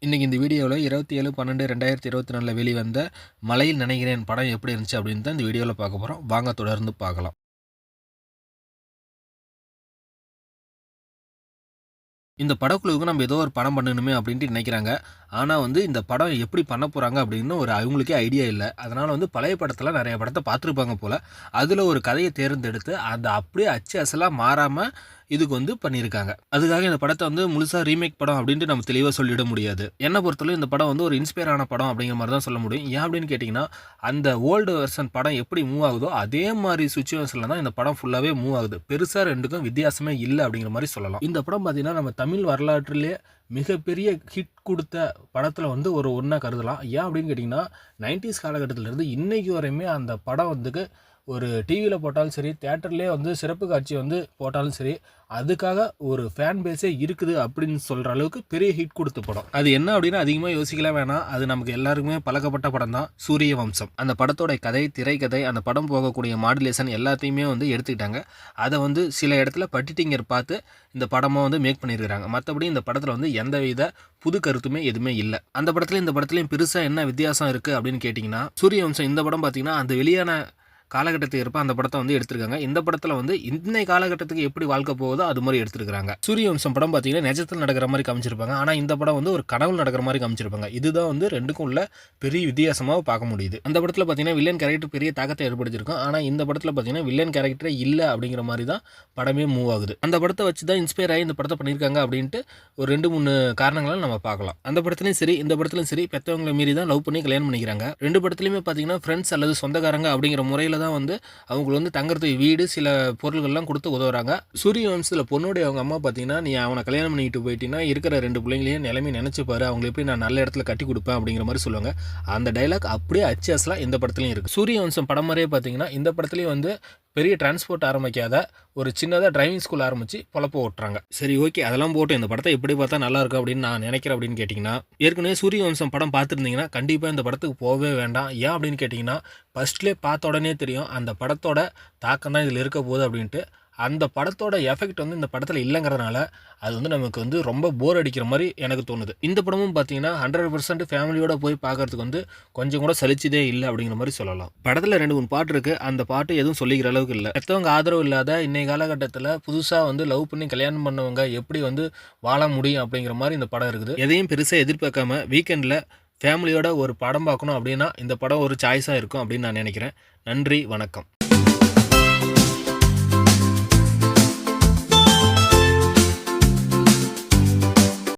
இன்றைக்கி இந்த வீடியோவில் 27/12/2024 வெளிவந்த மலையில் நனைகிறேன் படம் எப்படி இருந்துச்சு அப்படின்னு தான் இந்த வீடியோவில் பார்க்க போகிறோம். வாங்க தொடர்ந்து பார்க்கலாம். இந்த படக்குழுவுக்கு நம்ம ஏதோ ஒரு படம் பண்ணணுமே அப்படின்ட்டு நினைக்கிறாங்க. ஆனால் இந்த படம் எப்படி பண்ண போகிறாங்க அப்படின்னு அவங்களுக்கே ஐடியா இல்லை. அதனால் பழைய படத்தில் நிறைய படத்தை பார்த்துருப்பாங்க போல். அதில் ஒரு கதையை தேர்ந்தெடுத்து அதை அப்படியே அச்சு அசலாக மாறாமல் இதுக்கு பண்ணியிருக்காங்க. அதுக்காக இந்த படத்தை முழுசாக ரீமேக் படம் அப்படின்ட்டு நம்ம தெளிவாக சொல்லிட முடியாது. என்னை பொறுத்தவரை இந்த படம் ஒரு இன்ஸ்பயர் ஆன படம் அப்படிங்கிற மாதிரி தான் சொல்ல முடியும். ஏன் அப்படின்னு கேட்டிங்கன்னா, அந்த ஓல்டு வெர்ஷன் படம் எப்படி மூவ் ஆகுதோ அதே மாதிரி சுச்சுவேஷனில் தான் இந்த படம் ஃபுல்லாகவே மூவ் ஆகுது. பெருசாக ரெண்டுக்கும் வித்தியாசமே இல்லை அப்படிங்கிற மாதிரி சொல்லலாம். இந்த படம் பார்த்திங்கன்னா நம்ம தமிழ் வரலாற்றிலே மிகப்பெரிய ஹிட் கொடுத்த படத்தில் ஒரு ஒன்றா கருதலாம். ஏன் அப்படின்னு கேட்டிங்கன்னா, 90s காலகட்டத்திலேருந்து இன்றைக்கு வரையுமே அந்த படம் ஒரு டிவியில் போட்டாலும் சரி, தியேட்டர்லேயே சிறப்பு காட்சி போட்டாலும் சரி, அதுக்காக ஒரு ஃபேன் பேஸே இருக்குது அப்படின்னு சொல்கிற அளவுக்கு பெரிய ஹிட் கொடுத்த படம். அது என்ன அப்படின்னு அதிகமாக யோசிக்கலாம் வேணாம். அது நமக்கு எல்லாருக்குமே பழக்கப்பட்ட படம் தான் சூரிய வம்சம். அந்த படத்தோட கதை, திரைக்கதை, அந்த படம் போகக்கூடிய மாடுலேஷன் எல்லாத்தையுமே எடுத்துக்கிட்டாங்க. அதை சில இடத்துல பட்டிட்டிங்கர் பார்த்து இந்த படமாக மேக் பண்ணியிருக்கிறாங்க. மற்றபடி இந்த படத்தில் எந்த வித புது கருத்துமே எதுவுமே இல்லை. அந்த படத்துலையும் இந்த படத்துலையும் பெருசாக என்ன வித்தியாசம் இருக்குது அப்படின்னு கேட்டிங்கன்னா, சூரிய வம்சம் இந்த படம் பார்த்திங்கன்னா அந்த வெளியான காலகட்டத்துக்கு ஏற்ப அந்த படத்தை எடுத்திருக்காங்க. இந்த படத்தில் இன்னை காலகட்டத்துக்கு எப்படி வாழ்க்கை போகுதோ அது மாதிரி எடுத்திருக்காங்க. சூரிய வம்சம் படம் பார்த்தீங்கன்னா நிஜத்தில் நடக்கிற மாதிரி காமிச்சிருப்பாங்க. ஆனால் இந்த படம் ஒரு கனவு நடக்கிற மாதிரி காமிச்சிருப்பாங்க. இதுதான் ரெண்டுக்கும் உள்ள பெரிய வித்தியாசமாக பார்க்க முடியுது. அந்த படத்தில் பார்த்தீங்கன்னா வில்லன் கேரக்டர் பெரிய தாக்கத்தை ஏற்படுத்தியிருக்கும். ஆனால் இந்த படத்தில் பார்த்தீங்கன்னா வில்லன் கேரக்டரே இல்லை அப்படிங்கிற மாதிரி தான் படமே மூவ் ஆகுது. அந்த படத்தை வச்சு தான் இன்ஸ்பயர் ஆகி இந்த படத்தை பண்ணியிருக்காங்க அப்படின்ட்டு ஒரு 2-3 காரணங்களால் நம்ம பார்க்கலாம். அந்த படத்துலையும் சரி, இந்த படத்துலையும் சரி, பெற்றவங்களை மீறி தான் லவ் பண்ணி கல்யாணம் பண்ணிக்கிறாங்க. 2 படத்துலையுமே பார்த்தீங்கன்னா ஃப்ரெண்ட்ஸ் அல்லது சொந்தக்காரங்க அப்படிங்கிற முறையில் தான் அவங்க தங்கறதுக்கு வீடு, சில பொருள்கள்லாம் கொடுத்து உதவுறாங்க. சூரிய வம்சத்தில் பொண்ணுடைய அவங்க அம்மா பார்த்தீங்கன்னா, நீ அவனை கல்யாணம் பண்ணிட்டு போயிட்டீங்கன்னா இருக்கிற 2 பிள்ளைங்களையும் நிலைமை நினைச்சு பாரு, அவங்களை எப்படி நான் நல்ல இடத்துல கட்டி கொடுப்பேன் அப்படிங்கிற மாதிரி சொல்லுவாங்க. அந்த டைலாக் அப்படியே அச்சு அசலாக இந்த படத்துலையும் இருக்குது. சூரிய வம்சம் படம் மாதிரியே பார்த்தீங்கன்னா இந்த படத்துலையும் பெரிய டிரான்ஸ்போர்ட் ஆரம்பிக்காத ஒரு சின்னதாக டிரைவிங் ஸ்கூல் ஆரம்பித்து பொழப்ப ஓட்டுறாங்க. சரி, ஓகே, அதெல்லாம் போட்டு இந்த படத்தை எப்படி பார்த்தா நல்லா இருக்கும் அப்படின்னு நான் நினைக்கிறேன். அப்படின்னு கேட்டிங்கன்னா, ஏற்கனவே சூரிய வம்சம் படம் பார்த்துருந்தீங்கன்னா கண்டிப்பாக இந்த படத்துக்கு போகவே வேண்டாம். ஏன் அப்படின்னு கேட்டிங்கன்னா, ஃபஸ்ட்லேயே பார்த்த உடனே தெரியும் அந்த படத்தோட தாக்கம் தான் இதில் இருக்க போகுது அப்படின்ட்டு. அந்த படத்தோட எஃபெக்ட் இந்த படத்தில் இல்லைங்கிறதுனால அது நமக்கு ரொம்ப போர் அடிக்கிற மாதிரி எனக்கு தோணுது. இந்த படமும் பார்த்தீங்கன்னா 100% ஃபேமிலியோட போய் பார்க்கறதுக்கு கொஞ்சம் கூட சலிச்சதே இல்லை அப்படிங்கிற மாதிரி சொல்லலாம். படத்தில் 2-3 பாட்டு இருக்குது. அந்த பாட்டு எதுவும் சொல்லிக்கிற அளவுக்கு இல்லை. மற்றவங்க ஆதரவு இல்லாத இன்னைய காலகட்டத்தில் புதுசாக லவ் பண்ணி கல்யாணம் பண்ணவங்க எப்படி வாழ முடியும் அப்படிங்கிற மாதிரி இந்த படம் இருக்குது. எதையும் பெருசாக எதிர்பார்க்காம வீக்கெண்டில் ஃபேமிலியோட ஒரு படம் பார்க்கணும் அப்படின்னா இந்த படம் ஒரு சாய்ஸாக இருக்கும் அப்படின்னு நான் நினைக்கிறேன். நன்றி, வணக்கம்.